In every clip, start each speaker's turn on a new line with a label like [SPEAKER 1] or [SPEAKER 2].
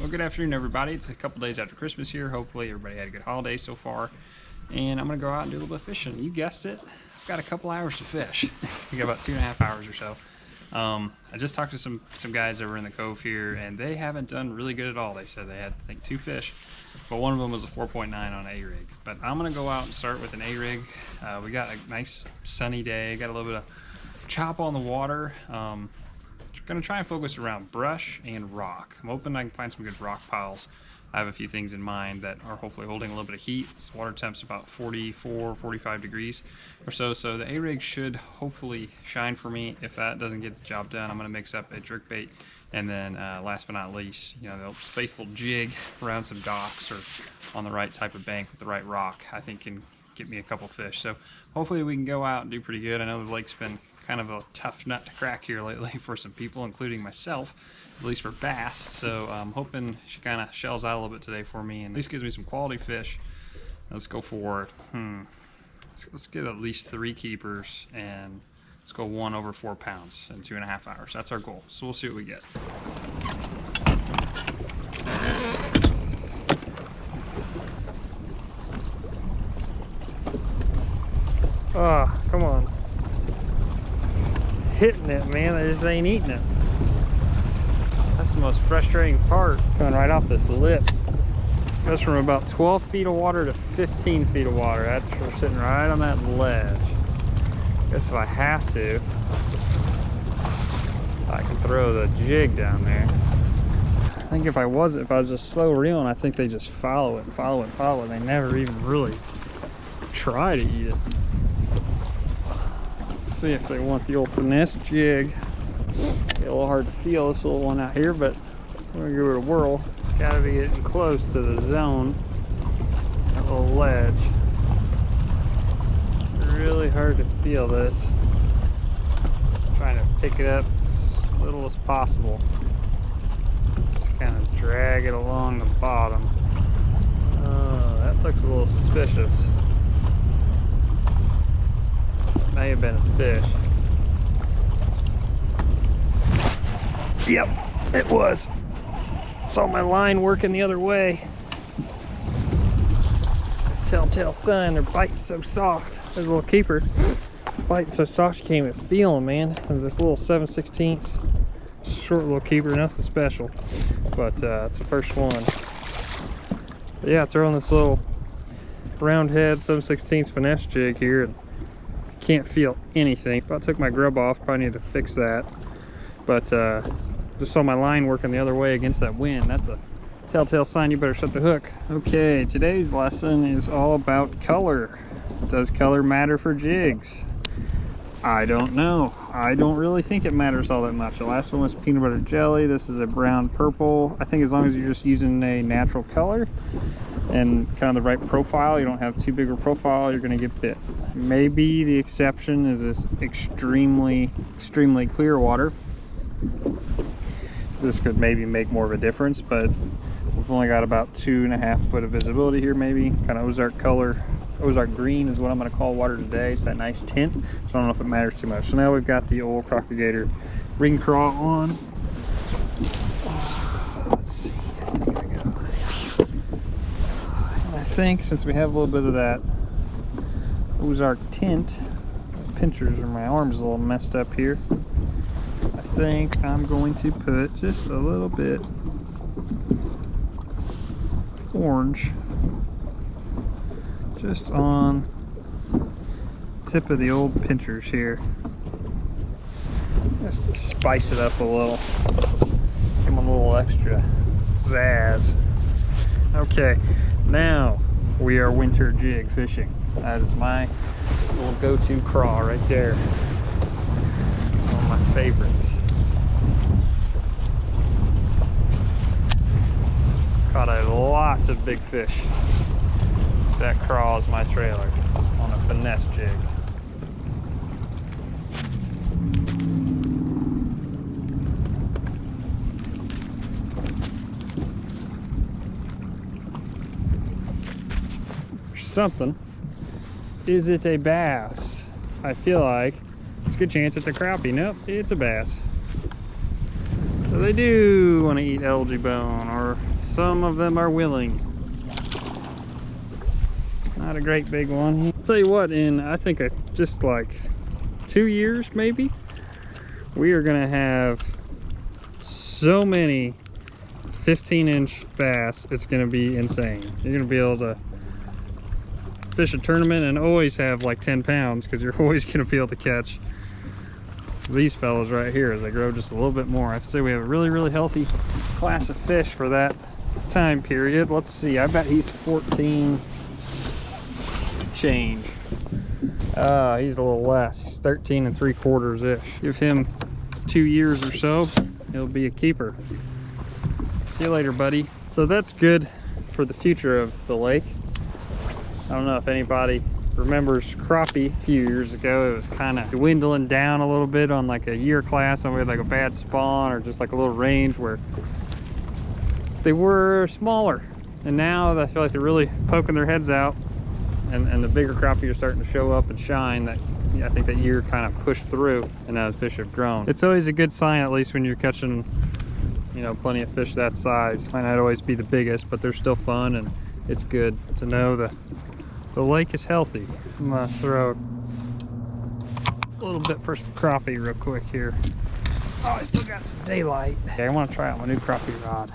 [SPEAKER 1] Well, good afternoon, everybody. It's a couple days after Christmas here. Hopefully everybody had a good holiday so far. And I'm gonna go out and do a little bit of fishing. You guessed it, I've got a couple hours to fish. We got about 2.5 hours or so. I just talked to some guys over in the cove here, and they haven't done really good at all. They said they had, I think, 2 fish, but one of them was a 4.9 on A rig. But I'm gonna go out and start with an A rig. We got a nice sunny day, got a little bit of chop on the water. Gonna try and focus around brush and rock. I'm hoping I can find some good rock piles. I have a few things in mind that are hopefully holding a little bit of heat. This water temp's about 44, 45 degrees or so. So the A-rig should hopefully shine for me. If that doesn't get the job done, I'm gonna mix up a jerkbait. And then last but not least, you know, the faithful jig around some docks or on the right type of bank with the right rock, I think can get me a couple fish. So hopefully we can go out and do pretty good. I know the lake's been kind of a tough nut to crack here lately for some people, including myself, at least for bass. So I'm hoping she kind of shells out a little bit today for me and at least gives me some quality fish. Let's go for, let's get at least 3 keepers and let's go 1 over 4 pounds in 2.5 hours. That's our goal. So we'll see what we get.
[SPEAKER 2] Oh, come on. Hitting it, man. They just ain't eating it. That's the most frustrating part. Coming right off this lip. Goes from about 12 feet of water to 15 feet of water. That's for sitting right on that ledge. Guess if I have to, I can throw the jig down there. I think if I was just slow reeling, I think they just follow it. They never even really try to eat it. See if they want the old finesse jig. Get a little hard to feel this little one out here, but we're gonna give it a whirl. Gotta be getting close to the zone. That little ledge. Really hard to feel this. Trying to pick it up as little as possible. Just kind of drag it along the bottom. Oh, that looks a little suspicious. May have been a fish. Yep, it was. Saw my line working the other way. Telltale sign, they're biting so soft. There's a little keeper. Biting so soft you can't even feel them, man. There's this little 7/16 short little keeper, nothing special. But it's the first one. But yeah, throwing this little round head 7/16 finesse jig here. And can't feel anything. About took my grub off, probably need to fix that. But just saw my line working the other way against that wind. That's a telltale sign you better shut the hook. Okay, today's lesson is all about color. Does color matter for jigs? I don't know. I don't really think it matters all that much. The last one was peanut butter jelly. This is a brown purple. I think as long as you're just using a natural color and kind of the right profile, you don't have too big a profile, you're going to get bit. Maybe the exception is this extremely clear water. This could maybe make more of a difference, but we've only got about 2.5 foot of visibility here, maybe. Kind of Ozark color. Ozark green is what I'm going to call water today. It's that nice tint, so I don't know if it matters too much. So now we've got the old Crappie Gator ring craw on. Let's see, I think since we have a little bit of that Ozark tint, my pinchers or my arms a little messed up here. I think I'm going to put just a little bit orange just on tip of the old pinchers here. Just to spice it up a little. Give them a little extra zazz. Okay, now we are winter jig fishing. That is my little go-to craw right there. One of my favorites. Caught a lots of big fish. That craw is my trailer on a finesse jig. Something. Is it a bass? I feel like it's a good chance it's a crappie. Nope, it's a bass. It's So they do want to eat algae bone, or some of them are willing. Not a great big one. I'll tell you what, in I think just like 2 years maybe, we are gonna have so many 15-inch bass, it's gonna be insane. You're gonna be able to fish a tournament and always have like 10 pounds, because you're always gonna be able to catch these fellows right here as they grow just a little bit more. I'd say we have a really healthy class of fish for that time period. Let's see, I bet he's 14 change. He's a little less. He's 13 3/4 ish. Give him 2 years or so, he'll be a keeper. See you later, buddy. So that's good for the future of the lake. I don't know if anybody remembers crappie a few years ago. It was kind of dwindling down a little bit on like a year class, and we had like a bad spawn or just like a little range where they were smaller. And now I feel like they're really poking their heads out, and the bigger crappie are starting to show up and shine. That I think that year kind of pushed through, and now the fish have grown. It's always a good sign, at least when you're catching, you know, plenty of fish that size. Might not always be the biggest, but they're still fun, and it's good to know that the lake is healthy. I'm gonna throw a little bit for some crappie real quick here. Oh, I still got some daylight. Okay, I want to try out my new crappie rod.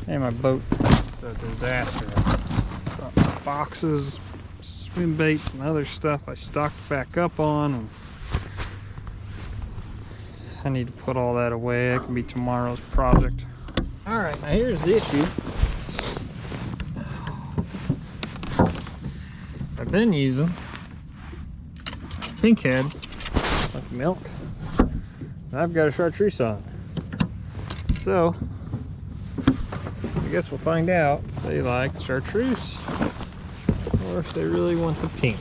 [SPEAKER 2] Hey, my boat, it's a disaster. Got my boxes, swim baits, and other stuff I stocked back up on. And I need to put all that away. It can be tomorrow's project. All right, now here's the issue. I've been using pink head, like milk, and I've got a chartreuse on. So I guess we'll find out if they like chartreuse or if they really want the pink.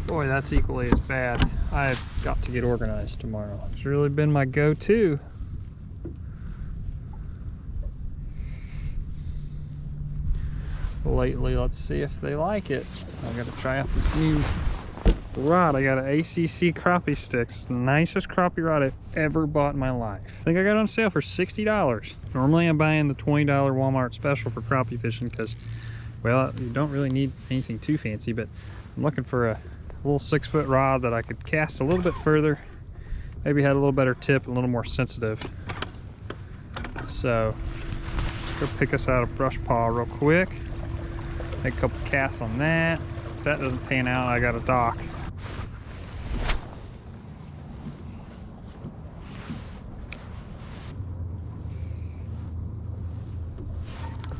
[SPEAKER 2] Boy, that's equally as bad. I've got to get organized tomorrow. It's really been my go-to. Lately, let's see if they like it. I gotta try out this new rod. I got an ACC crappie sticks. Nicest crappie rod I've ever bought in my life. I think I got it on sale for $60. Normally I'm buying the $20 Walmart special for crappie fishing because, well, you don't really need anything too fancy, but I'm looking for a little 6-foot rod that I could cast a little bit further, maybe had a little better tip, a little more sensitive. So let's go pick us out a brush paw real quick. Make a couple casts on that. If that doesn't pan out, I got a dock.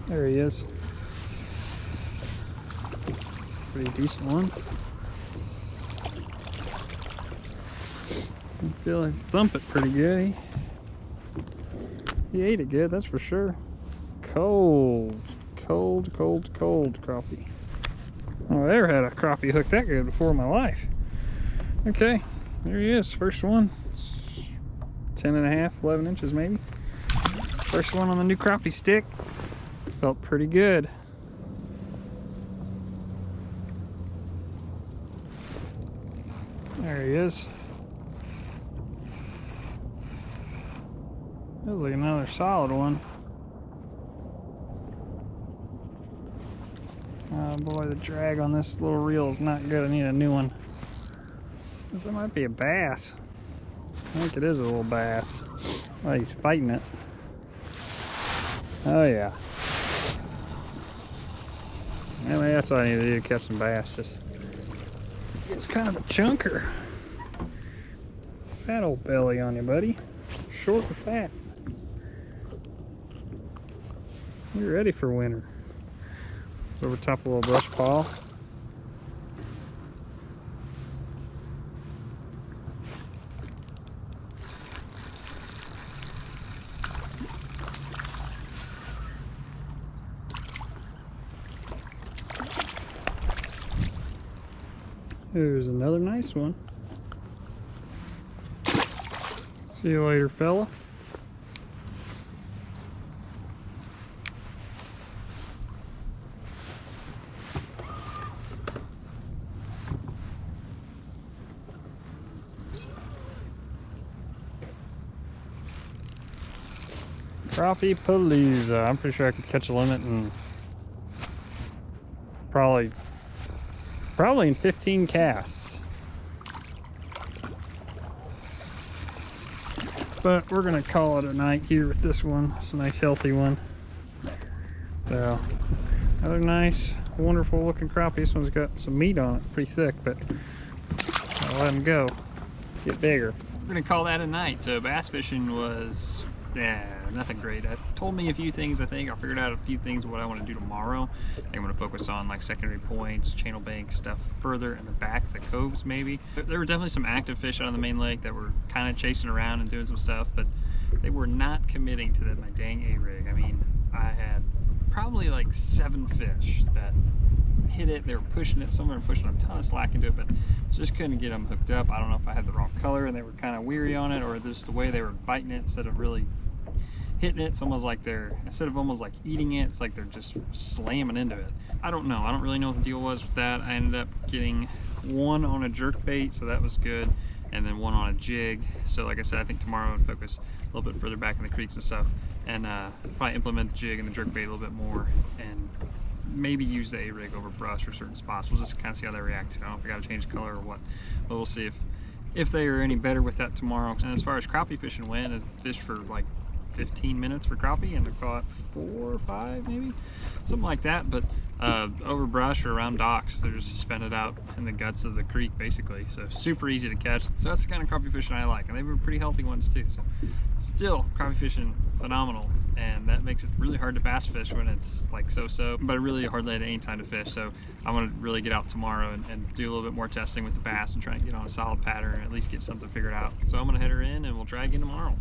[SPEAKER 2] There he is. Pretty decent one. I feel like thump it pretty good. He ate it good, that's for sure. Cold crappie. Oh, I never had a crappie hook that good before in my life. Okay, there he is. First one. 10.5, 11 inches maybe. First one on the new crappie stick. Felt pretty good. There he is. Looks like another solid one. Oh boy, the drag on this little reel is not good. I need a new one. This might be a bass. I think it is a little bass. Oh, he's fighting it. Oh yeah. Anyway, that's all I need to do to catch some bass. Just, it's kind of a chunker. Fat old belly on you, buddy. Short and fat. You're ready for winter. Over top of a little brush pile. There's another nice one. See you later, fella. Crappie Palooza. I'm pretty sure I could catch a limit in probably in 15 casts. But we're gonna call it a night here with this one. It's a nice healthy one. So another nice, wonderful looking crappie. This one's got some meat on it, pretty thick, but I'll let him go, get bigger.
[SPEAKER 1] We're gonna call that a night. So bass fishing was, nothing great. It told me a few things. I think I figured out a few things of what I want to do tomorrow. I think I'm going to focus on like secondary points, channel bank stuff further in the back of the coves maybe. There were definitely some active fish out on the main lake that were kind of chasing around and doing some stuff, but they were not committing to my dang A-rig. I mean, I had probably like 7 fish that hit it. They were pushing it. Some were pushing a ton of slack into it, but just couldn't get them hooked up. I don't know if I had the wrong color and they were kind of weary on it, or just the way they were biting it instead of really hitting it. It's almost like instead of almost like eating it, it's like they're just slamming into it. I don't know. I don't really know what the deal was with that. I ended up getting one on a jerk bait, so that was good, and then one on a jig. So like I said, I think tomorrow I would focus a little bit further back in the creeks and stuff, and probably implement the jig and the jerk bait a little bit more, and maybe use the A-rig over brush for certain spots. We'll just kind of see how they react to it. I don't know if I got to change color or what, but we'll see if they are any better with that tomorrow. And as far as crappie fishing went, I fished for like 15 minutes for crappie and I caught 4 or 5 maybe, something like that. But over brush or around docks, they're just suspended out in the guts of the creek basically, so super easy to catch. So that's the kind of crappie fishing I like, and they were pretty healthy ones too. So still, crappie fishing phenomenal, and that makes it really hard to bass fish when it's like so, but really hardly at any time to fish. So I'm gonna really get out tomorrow and do a little bit more testing with the bass and try and get on a solid pattern and at least get something figured out. So I'm gonna head her in and we'll try again tomorrow.